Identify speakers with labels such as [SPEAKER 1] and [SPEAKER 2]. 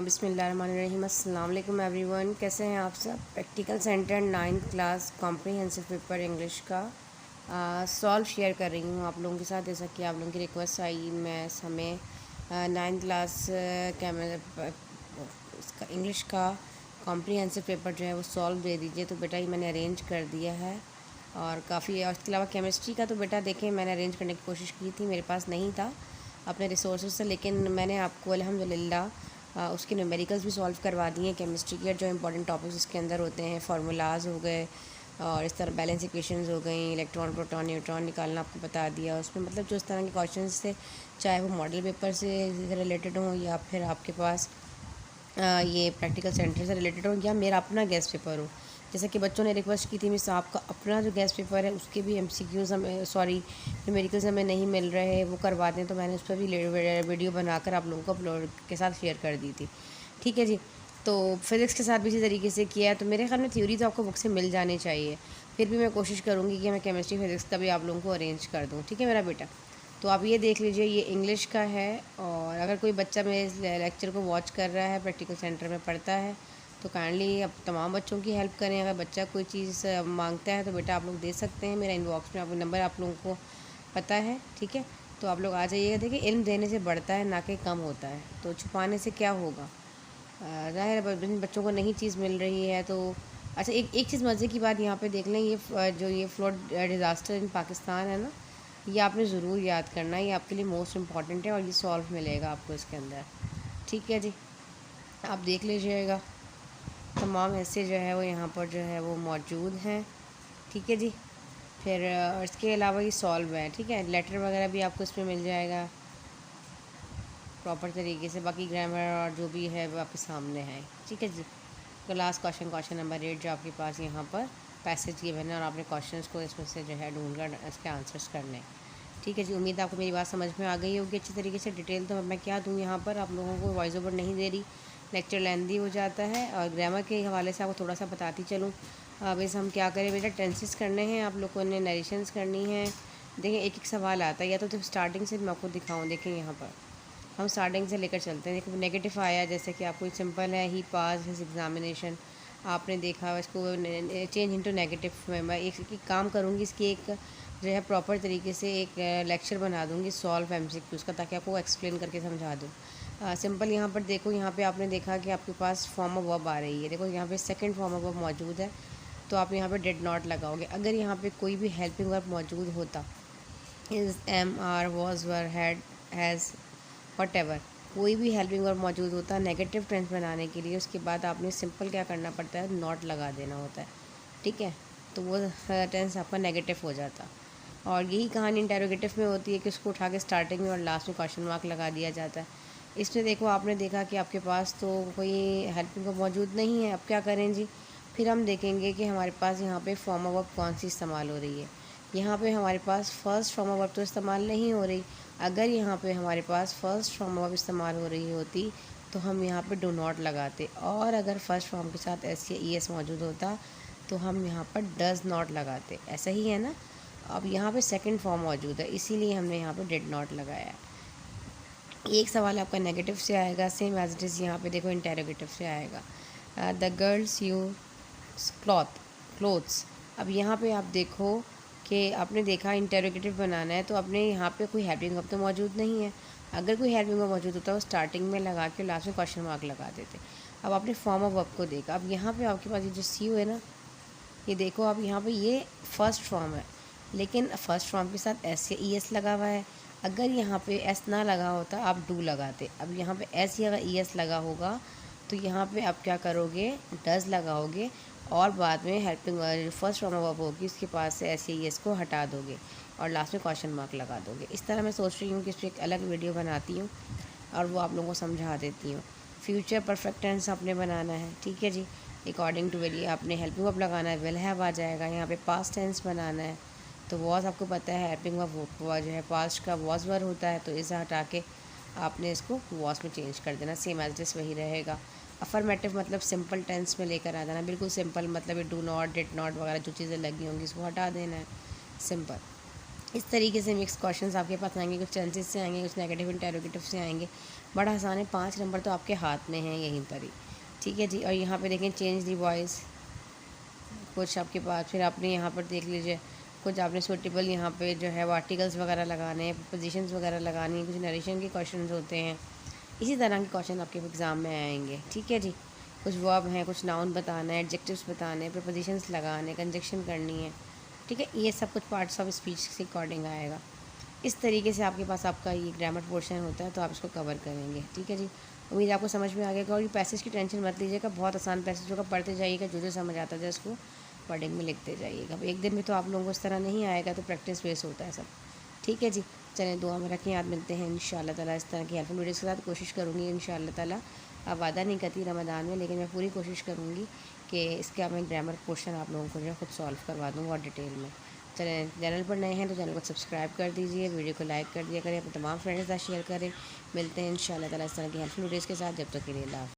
[SPEAKER 1] बिस्मिल्लाहिर्रहमानिर्रहीम। अस्सलाम वालेकुम एवरीवन, कैसे हैं आप सब। Practical centre 9th class comprehensive paper English का सॉल्व शेयर कर रही हूँ आप लोगों के साथ। जैसा कि आप लोगों की रिक्वेस्ट आई, मैं हमें 9th क्लास इसका इंग्लिश का कॉम्प्रिहेंसिव पेपर जो है वो सॉल्व दे दीजिए। तो बेटा ये मैंने अरेंज कर दिया है और काफ़ी, और इसके अलावा केमिस्ट्री का तो बेटा देखें मैंने अरेंज करने की कोशिश की थी, मेरे पास नहीं था अपने रिसोर्सेज से, लेकिन मैंने आपको अल्हम्दुलिल्लाह उसके न्यूमेरिकल्स भी सॉल्व करवा दिए हैं। केमिस्ट्री के जो इंपॉर्टेंट टॉपिक्स इसके अंदर होते हैं, फार्मूलाज हो गए और इस तरह बैलेंस इक्वेशंस हो गई, इलेक्ट्रॉन प्रोटॉन न्यूट्रॉन निकालना आपको बता दिया। उसमें मतलब जो इस तरह के क्वेश्चंस थे, चाहे वो मॉडल पेपर से रिलेटेड हों या फिर आपके पास ये प्रैक्टिकल सेंटर से रिलेटेड हो या मेरा अपना गेस्ट पेपर हो। जैसे कि बच्चों ने रिक्वेस्ट की थी मिस आपका अपना जो गेस्ट पेपर है उसके भी एमसीक्यूज़ हमें, सॉरी न्यूमेरिकल्स हमें नहीं मिल रहे हैं, वो करवा दें। तो मैंने उस पर भी वीडियो बनाकर आप लोगों को अपलोड के साथ शेयर कर दी थी। ठीक है जी। तो फिज़िक्स के साथ भी इसी तरीके से किया है। तो मेरे ख्याल में थ्योरी तो आपको बुक से मिल जानी चाहिए, फिर भी मैं कोशिश करूँगी कि मैं केमिस्ट्री फिज़िक्स का भी आप लोगों को अरेंज कर दूँ। ठीक है मेरा बेटा। तो आप ये देख लीजिए, ये इंग्लिश का है। और अगर कोई बच्चा मेरे लेक्चर को वॉच कर रहा है, प्रैक्टिकल सेंटर में पढ़ता है, तो काइंडली अब तमाम बच्चों की हेल्प करें। अगर बच्चा कोई चीज़ मांगता है तो बेटा आप लोग दे सकते हैं, मेरा इनबॉक्स में आपको नंबर आप लोगों को पता है। ठीक है, तो आप लोग आ जाइएगा। देखिए इल्म देने से बढ़ता है ना कि कम होता है, तो छुपाने से क्या होगा। ज़ाहिर है जिन बच्चों को नहीं चीज़ मिल रही है तो अच्छा, एक चीज़ मज़े की बात यहाँ पे देख लें, ये जो ये फ्लड डिज़ास्टर इन पाकिस्तान है ना, ये आपने ज़रूर याद करना है, ये आपके लिए मोस्ट इम्पॉर्टेंट है और ये सॉल्व मिलेगा आपको इसके अंदर। ठीक है जी, आप देख लीजिएगा। तमाम ऐसे जो है वो यहाँ पर जो है वो मौजूद हैं। ठीक है जी। फिर इसके अलावा ये सॉल्व है। ठीक है, लेटर वगैरह भी आपको इसमें मिल जाएगा प्रॉपर तरीके से, बाकी ग्रामर और जो भी है वो आपके सामने है। ठीक है जी। तो लास्ट क्वेश्चन नंबर 8 जो आपके पास यहाँ पर पैसेज गिवन है और आपने क्वेश्चंस को इसमें से जो है ढूंढ कर इसके आंसर्स करने हैं। ठीक है जी, उम्मीद है आपको मेरी बात समझ में आ गई होगी अच्छी तरीके से। डिटेल तो मैं क्या दूँ यहाँ पर, आप लोगों को वॉइस ओवर नहीं दे रही, लेक्चर लेंदी हो जाता है। और ग्रामर के हवाले से आपको थोड़ा सा बताती चलूँ। बस हम क्या करें बेटा, टेंसेस करने हैं, आप लोगों ने नरेशंस करनी है। देखिए एक एक सवाल आता है, या तो स्टार्टिंग से मैं आपको दिखाऊँ। देखें यहाँ पर हम स्टार्टिंग से लेकर चलते हैं। देखो नेगेटिव आया, जैसे कि आपको सिंपल है, ही पास हिज एग्जामिनेशन, आपने देखा इसको चेंज इनटू नेगेटिव में। मैं एक काम करूँगी, इसकी एक जो है प्रॉपर तरीके से एक लेक्चर बना दूँगी सॉल्व एमसीक्यूज़ का, ताकि आपको एक्सप्लेन करके समझा दूँ। सिंपल यहाँ पर देखो, यहाँ पे आपने देखा कि आपके पास फॉर्म ऑफ वर्ब आ रही है। देखो यहाँ पे सेकंड फॉर्म ऑफ वर्ब मौजूद है, तो आप यहाँ पे डिड नॉट लगाओगे। अगर यहाँ पे कोई भी हेल्पिंग वर्ब मौजूद होता, is, am, are, was, were, had, has, whatever, कोई भी हेल्पिंग वर्ब मौजूद होता है नेगेटिव टेंस बनाने के लिए, उसके बाद आपने सिंपल क्या करना पड़ता है, नॉट लगा देना होता है। ठीक है, तो वो टेंस आपका नेगेटिव हो जाता। और यही कहानी इंटेरोगेटिव में होती है कि उसको उठा के स्टार्टिंग में और लास्ट में क्वेश्चन मार्क लगा दिया जाता है। इसमें देखो आपने देखा कि आपके पास तो कोई हेल्पिंग वर्ब मौजूद नहीं है। अब क्या करें जी, फिर हम देखेंगे कि हमारे पास यहाँ पे फॉर्म ऑफ वर्ब कौन सी इस्तेमाल हो रही है। यहाँ पे हमारे पास फर्स्ट फॉर्म ऑफ वर्ब तो इस्तेमाल नहीं हो रही। अगर यहाँ पे हमारे पास फर्स्ट फॉर्म वर्ब इस्तेमाल हो रही होती तो हम यहाँ पे डू नॉट लगाते, और अगर फर्स्ट फॉर्म के साथ एस या ई एस मौजूद होता तो हम यहाँ पर डज़ नॉट लगाते। ऐसा ही है ना। अब यहाँ पे सेकंड फॉर्म मौजूद है, इसीलिए हमने यहाँ पे डिड नॉट लगाया है। एक सवाल आपका नेगेटिव से आएगा, सेम एज इट इज़ यहाँ पे देखो इंटेरोगेटिव से आएगा। The girls use clothes. अब यहाँ पे आप देखो कि आपने देखा इंटेरोगेटिव बनाना है, तो आपने यहाँ पे कोई हेल्पिंग वर्ब तो मौजूद नहीं है। अगर कोई हेल्पिंग वर्ब मौजूद होता है वो स्टार्टिंग में लगा के लास्ट में क्वेश्चन मार्क लगा देते। अब आपने फॉर्म ऑफ वर्ब को देखा, अब यहाँ पे आपके पास ये जो सी है ना, ये देखो आप यहाँ पे ये फर्स्ट फॉर्म है, लेकिन फर्स्ट फॉर्म के साथ एस या ई एस लगा हुआ है। अगर यहाँ पे एस ना लगा होता आप डू लगाते। अब यहाँ पे एस या ई एस लगा होगा तो यहाँ पे आप क्या करोगे, डज लगाओगे और बाद में हेल्पिंग फर्स्ट फॉर्म ऑफ होगी उसके पास से एस या ई एस को हटा दोगे और लास्ट में क्वेश्चन मार्क लगा दोगे। इस तरह मैं सोच रही हूँ कि इस पर एक अलग वीडियो बनाती हूँ और वो आप लोगों को समझा देती हूँ। फ्यूचर परफेक्ट टेंस आपने बनाना है। ठीक है जी, अकॉर्डिंग टू विल आपने हेल्पिंग वर्ब लगाना है, विल हैव आ जाएगा। यहाँ पे पास्ट टेंस बनाना है तो वॉज आपको पता है हेल्पिंग वर्ब जो है पास्ट का वॉज वर होता है, तो इसे हटा के आपने इसको वॉज में चेंज कर देना, सेम एज दिस वही रहेगा। अफर्मेटिव मतलब सिंपल टेंस में लेकर आ जाना, बिल्कुल सिंपल मतलब डू नॉट, डिड नॉट वगैरह जो चीज़ें लगी होंगी उसको हटा देना है, सिंपल। इस तरीके से मिक्स क्वेश्चंस आपके पास आएंगे, कुछ टेंसेस से आएंगे, कुछ नेगेटिव इंटेरोगेटिव से आएंगे। बड़ा आसान है, 5 नंबर तो आपके हाथ में हैं यहीं पर ही। ठीक है जी। और यहाँ पे देखें चेंज दी वॉइस, कुछ आपके पास फिर आपने यहाँ पर देख लीजिए, कुछ आपने सूटेबल यहाँ पे जो है वो आर्टिकल्स वगैरह लगाने हैं, पोजीशंस वगैरह लगानी है, कुछ नरेशन के क्वेश्चंस होते हैं। इसी तरह के क्वेश्चन आपके एग्ज़ाम में आएंगे। ठीक है जी। कुछ वर्ब हैं, कुछ नाउन बताना है, एडजेक्टिव्स बताने हैं, प्रपोजिशंस लगाने, कंजक्शन करनी है। ठीक है, ये सब कुछ पार्ट्स ऑफ स्पीच के अकॉर्डिंग आएगा। इस तरीके से आपके पास आपका ये ग्रामर पोर्शन होता है, तो आप इसको कवर करेंगे। ठीक है जी। उम्मीद आपको समझ में आ गया। और ये पैसेज की टेंशन मत लीजिएगा, बहुत आसान पैसेज होगा, पढ़ते जाइएगा, जो जो समझ आता है उसको वर्डिंग में लिखते जाइएगा। अब एक दिन में तो आप लोगों को इस तरह नहीं आएगा, तो प्रैक्टिस बेस होता है सब। ठीक है जी। चलें, दुआ में रखें, याद मिलते हैं इंशाअल्लाह ताला इस तरह की हेल्पफुल वीडियोज़ के साथ। कोशिश करूँगी इंशाअल्लाह ताला, अब वादा नहीं करती रमज़ान में, लेकिन मैं पूरी कोशिश करूँगी कि इसका मैं ग्रामर पोर्शन आप लोगों को जो है खुद सॉल्व करवा दूँगा और डिटेल में। चलें, चैनल पर नए हैं तो चैनल को सब्सक्राइब कर दीजिए, वीडियो को लाइक कर दिया करें, अपने तमाम फ्रेंड्स के साथ शेयर करें। मिलते हैं इंशाअल्लाह ताला इस तरह की हेल्पफुल वीडियोज़ के साथ। जब तक के लिए अल्लाह हाफ़िज़।